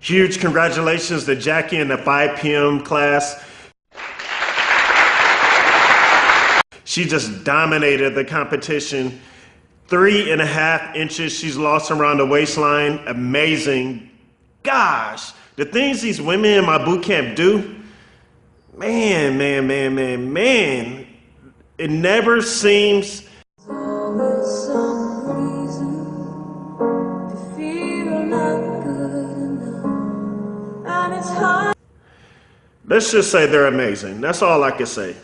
Huge congratulations to Jackie in the 5 p.m. class. She just dominated the competition. 3.5 inches she's lost around the waistline. Amazing. Gosh, the things these women in my boot camp do, man. It never seems let's just say they're amazing. That's all I can say.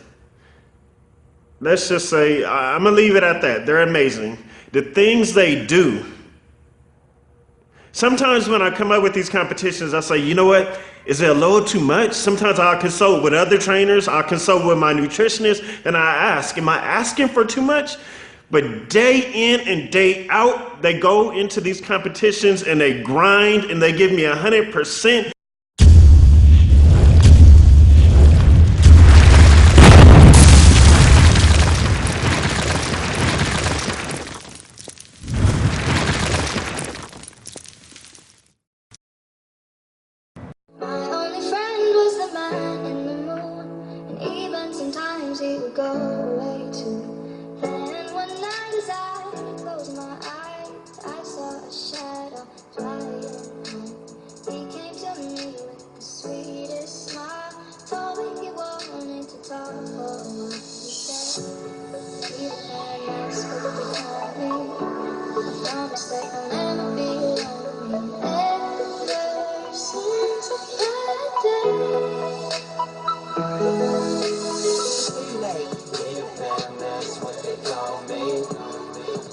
Let's just say, I'm gonna leave it at that. They're amazing. The things they do. Sometimes when I come up with these competitions, I say, you know what? Is it a little too much? Sometimes I'll consult with other trainers. I'll consult with my nutritionist, and I ask, am I asking for too much? But day in and day out, they go into these competitions and they grind and they give me 100%. He would go away too. Then one night as I closed my eyes, I saw a shadow flying home. He came to me with the sweetest smile, told me he wanted to talk for a while. He said, "Be the paradise for the me. I promise that I'll never be alone." Ever since that day.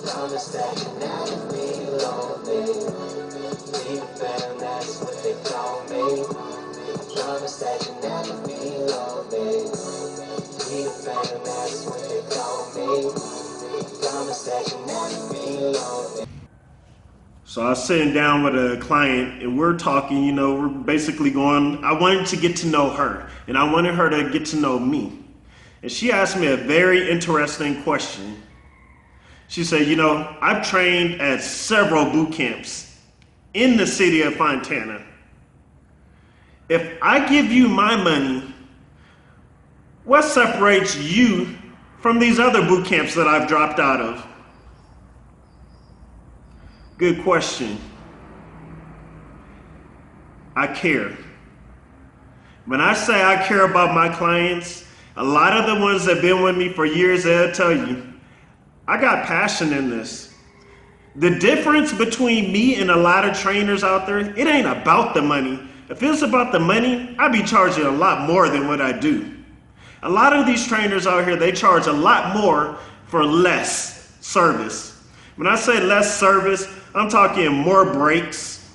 Promise that you'll never be lonely. Be a fan, that's what they call me. Promise that you'll never be lonely. Be a fan, that's what they call me. Promise that you'll never be lonely. So I was sitting down with a client and we're talking, we're basically going, I wanted to get to know her and I wanted her to get to know me. And she asked me a very interesting question. She said, I've trained at several boot camps in the city of Fontana. If I give you my money, what separates you from these other boot camps that I've dropped out of? Good question. I care. When I say I care about my clients, a lot of the ones that have been with me for years, they'll tell you, I got passion in this. The difference between me and a lot of trainers out there, it ain't about the money. If it was about the money, I'd be charging a lot more than what I do. A lot of these trainers out here, they charge a lot more for less service. When I say less service, I'm talking more breaks.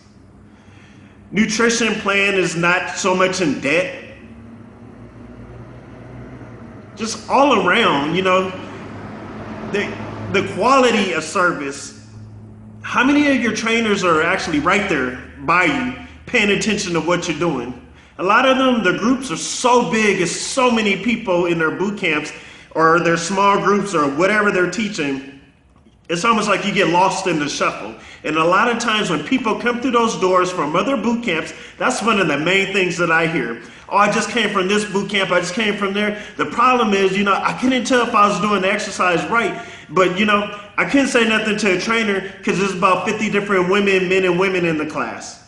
Nutrition plan is not so much in debt. Just all around, the quality of service. How many of your trainers are actually right there by you, paying attention to what you're doing? A lot of them, the groups are so big, it's so many people in their boot camps or their small groups or whatever they're teaching. It's almost like you get lost in the shuffle. And a lot of times when people come through those doors from other boot camps, that's one of the main things that I hear. Oh, I just came from this boot camp, I just came from there. The problem is, I couldn't tell if I was doing the exercise right, but I couldn't say nothing to a trainer because there's about 50 different men and women in the class.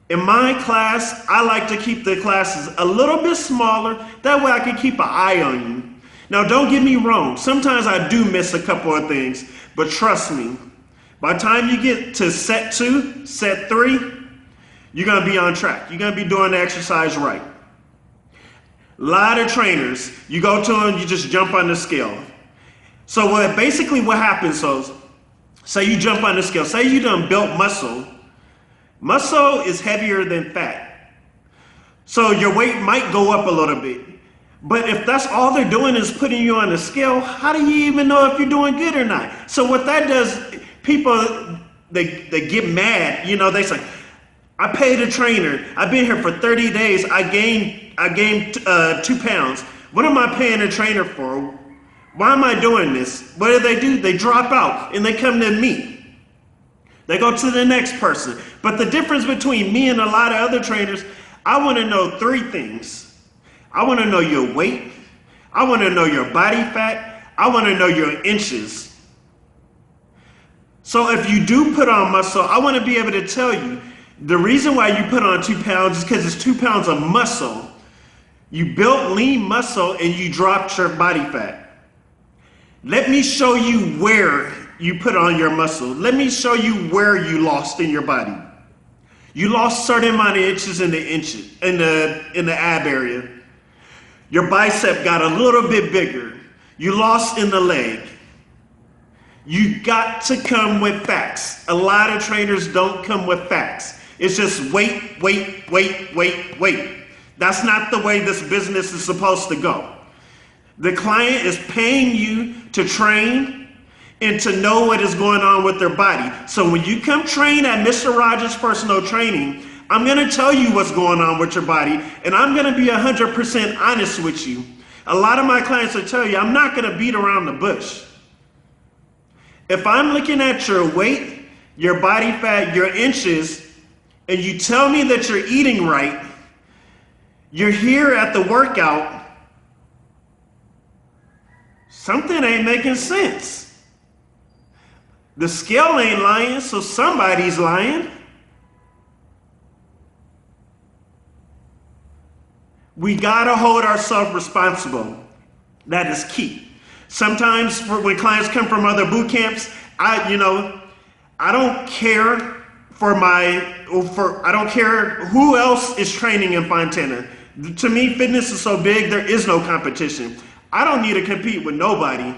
In my class, I like to keep the classes a little bit smaller, that way I can keep an eye on you. Now, don't get me wrong. Sometimes I do miss a couple of things, but trust me, by the time you get to set 2, set 3, you're going to be on track. You're going to be doing the exercise right. A lot of trainers, you go to them, you just jump on the scale. So basically what happens is, say you jump on the scale, say you done built muscle. Muscle is heavier than fat. So your weight might go up a little bit. But if that's all they're doing is putting you on the scale, how do you even know if you're doing good or not? So what that does, people, they get mad. They say, I paid a trainer. I've been here for 30 days. I gained 2 pounds. What am I paying a trainer for? Why am I doing this? What do? They drop out and they come to me. They go to the next person. But the difference between me and a lot of other trainers, I want to know three things. I want to know your weight. I want to know your body fat. I want to know your inches. So if you do put on muscle, I want to be able to tell you the reason why you put on 2 pounds is because it's 2 pounds of muscle. You built lean muscle and you dropped your body fat. Let me show you where you put on your muscle. Let me show you where you lost in your body. You lost certain amount of inches in the ab area. Your bicep got a little bit bigger. You lost in the leg. You got to come with facts. A lot of trainers don't come with facts. It's just wait. That's not the way this business is supposed to go. The client is paying you to train and to know what is going on with their body. So when you come train at Mr. Rogers Personal Training, I'm going to tell you what's going on with your body, and I'm going to be 100% honest with you. A lot of my clients will tell you, I'm not going to beat around the bush. If I'm looking at your weight, your body fat, your inches, and you tell me that you're eating right, you're here at the workout, something ain't making sense. The scale ain't lying, so somebody's lying. We gotta hold ourselves responsible. That is key. Sometimes when clients come from other boot camps, I don't care I don't care who else is training in Fontana. To me, fitness is so big, there is no competition. I don't need to compete with nobody.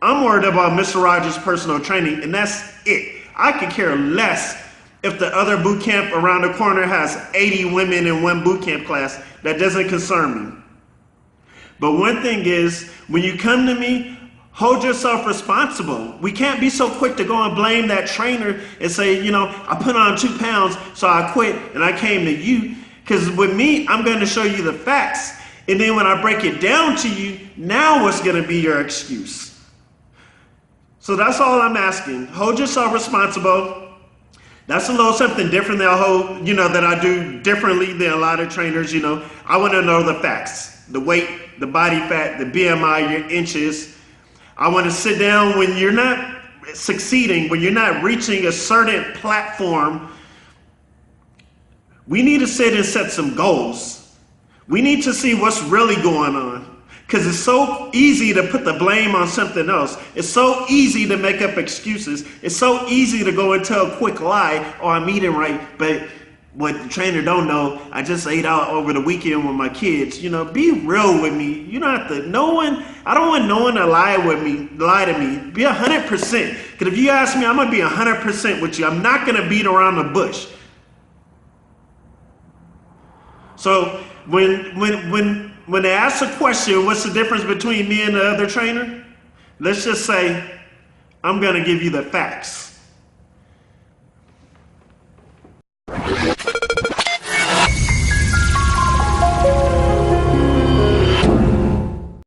I'm worried about Mr. Rogers Personal Training, and that's it. I could care less if the other boot camp around the corner has 80 women in one boot camp class. That doesn't concern me. But one thing is, when you come to me, hold yourself responsible. We can't be so quick to go and blame that trainer and say, I put on 2 pounds, so I quit and I came to you. Because with me, I'm going to show you the facts. And then when I break it down to you, now what's going to be your excuse? So that's all I'm asking. Hold yourself responsible. That's a little something different that I do differently than a lot of trainers. I want to know the facts, the weight, the body fat, the BMI, your inches. I want to sit down when you're not succeeding, when you're not reaching a certain platform. We need to sit and set some goals. We need to see what's really going on. Because it's so easy to put the blame on something else. It's so easy to make up excuses. It's so easy to go and tell a quick lie, oh, I'm eating right, but what the trainer don't know, I just ate out over the weekend with my kids. Be real with me. You don't have to, I don't want no one to lie to me. Be 100%. Because if you ask me, I'm going to be 100% with you. I'm not going to beat around the bush. So when they ask a question, what's the difference between me and the other trainer? Let's just say, I'm going to give you the facts.